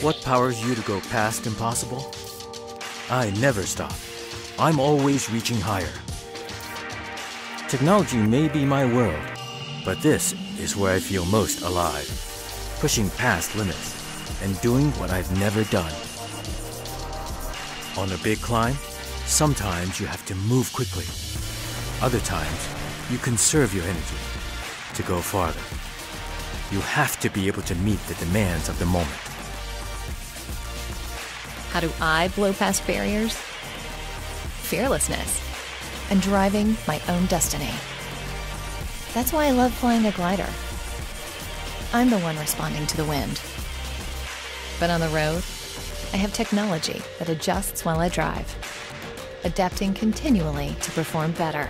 What powers you to go past impossible? I never stop. I'm always reaching higher. Technology may be my world, but this is where I feel most alive. Pushing past limits and doing what I've never done. On a big climb, sometimes you have to move quickly. Other times, you conserve your energy to go farther. You have to be able to meet the demands of the moment. How do I blow past barriers? Fearlessness and driving my own destiny. That's why I love flying a glider. I'm the one responding to the wind. But on the road, I have technology that adjusts while I drive, adapting continually to perform better.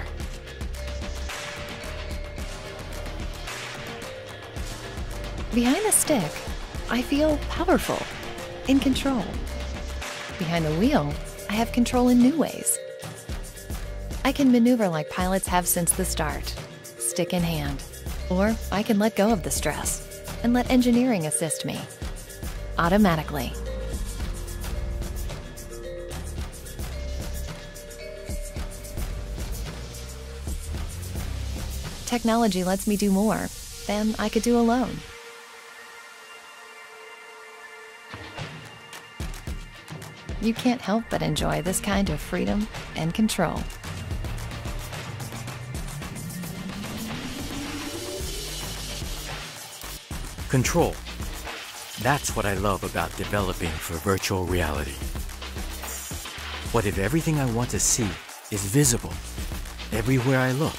Behind the stick, I feel powerful, in control. Behind the wheel, I have control in new ways. I can maneuver like pilots have since the start, stick in hand. Or I can let go of the stress and let engineering assist me, automatically. Technology lets me do more than I could do alone. You can't help but enjoy this kind of freedom and control. Control. That's what I love about developing for virtual reality. What if everything I want to see is visible everywhere I look?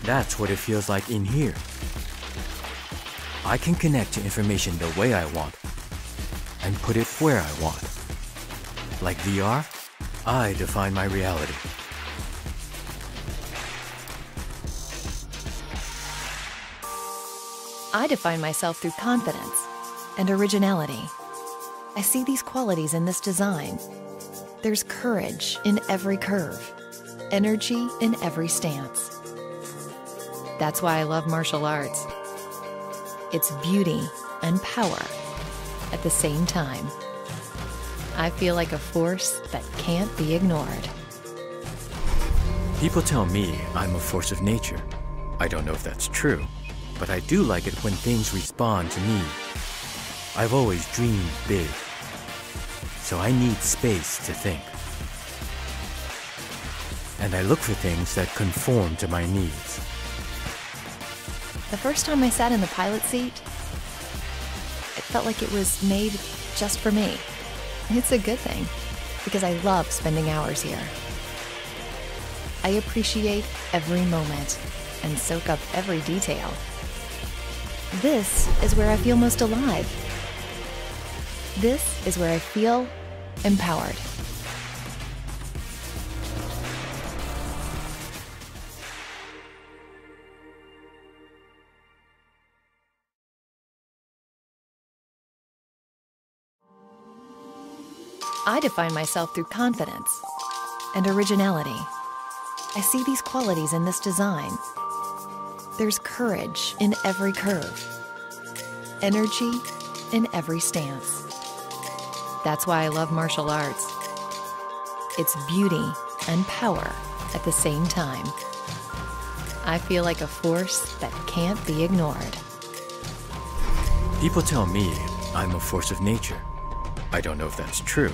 That's what it feels like in here. I can connect to information the way I want and put it where I want. Like VR, I define my reality. I define myself through confidence and originality. I see these qualities in this design. There's courage in every curve, energy in every stance. That's why I love martial arts. It's beauty and power at the same time. I feel like a force that can't be ignored. People tell me I'm a force of nature. I don't know if that's true, but I do like it when things respond to me. I've always dreamed big, so I need space to think. And I look for things that conform to my needs. The first time I sat in the pilot seat, it felt like it was made just for me. It's a good thing, because I love spending hours here. I appreciate every moment and soak up every detail. This is where I feel most alive. This is where I feel empowered. I define myself through confidence and originality. I see these qualities in this design. There's courage in every curve, energy in every stance. That's why I love martial arts. It's beauty and power at the same time. I feel like a force that can't be ignored. People tell me I'm a force of nature. I don't know if that's true,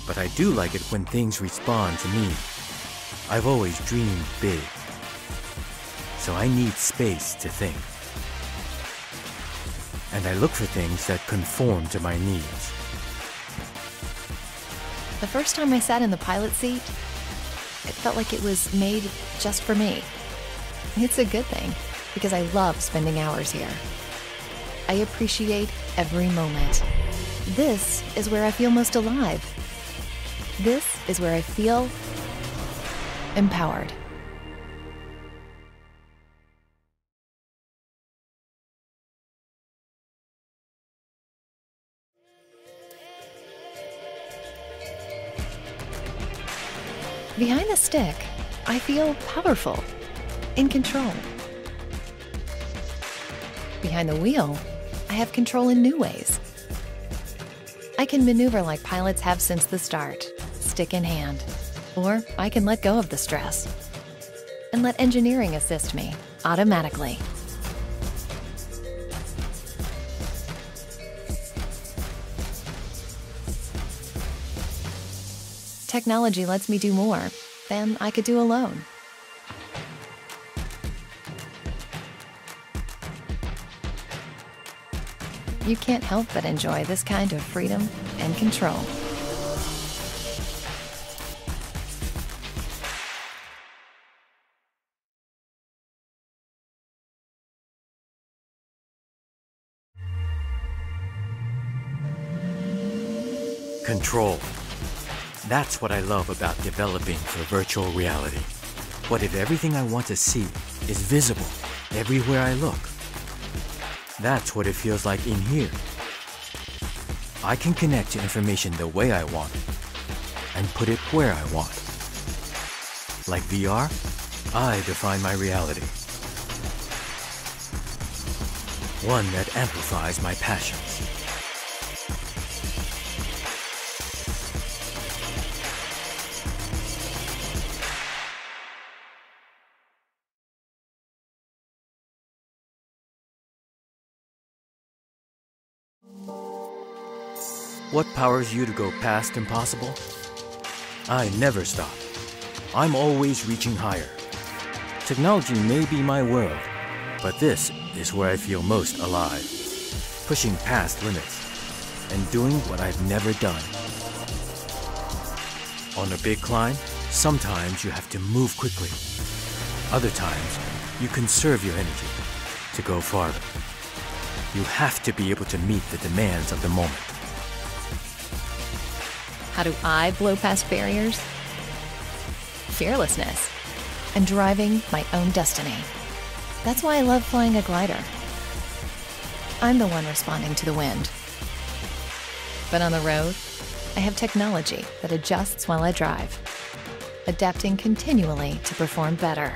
but I do like it when things respond to me. I've always dreamed big, so I need space to think. And I look for things that conform to my needs. The first time I sat in the pilot seat, it felt like it was made just for me. It's a good thing, because I love spending hours here. I appreciate every moment. This is where I feel most alive. This is where I feel empowered. Behind the stick, I feel powerful, in control. Behind the wheel, I have control in new ways. I can maneuver like pilots have since the start, stick in hand. Or I can let go of the stress and let engineering assist me automatically. Technology lets me do more than I could do alone. You can't help but enjoy this kind of freedom and control. Control. That's what I love about developing for virtual reality. What if everything I want to see is visible everywhere I look? That's what it feels like in here. I can connect to information the way I want and put it where I want. Like VR, I define my reality. One that amplifies my passions. What powers you to go past impossible? I never stop. I'm always reaching higher. Technology may be my world, but this is where I feel most alive. Pushing past limits and doing what I've never done. On a big climb, sometimes you have to move quickly. Other times, you conserve your energy to go farther. You have to be able to meet the demands of the moment. How do I blow past barriers? Fearlessness and driving my own destiny. That's why I love flying a glider. I'm the one responding to the wind. But on the road, I have technology that adjusts while I drive, adapting continually to perform better.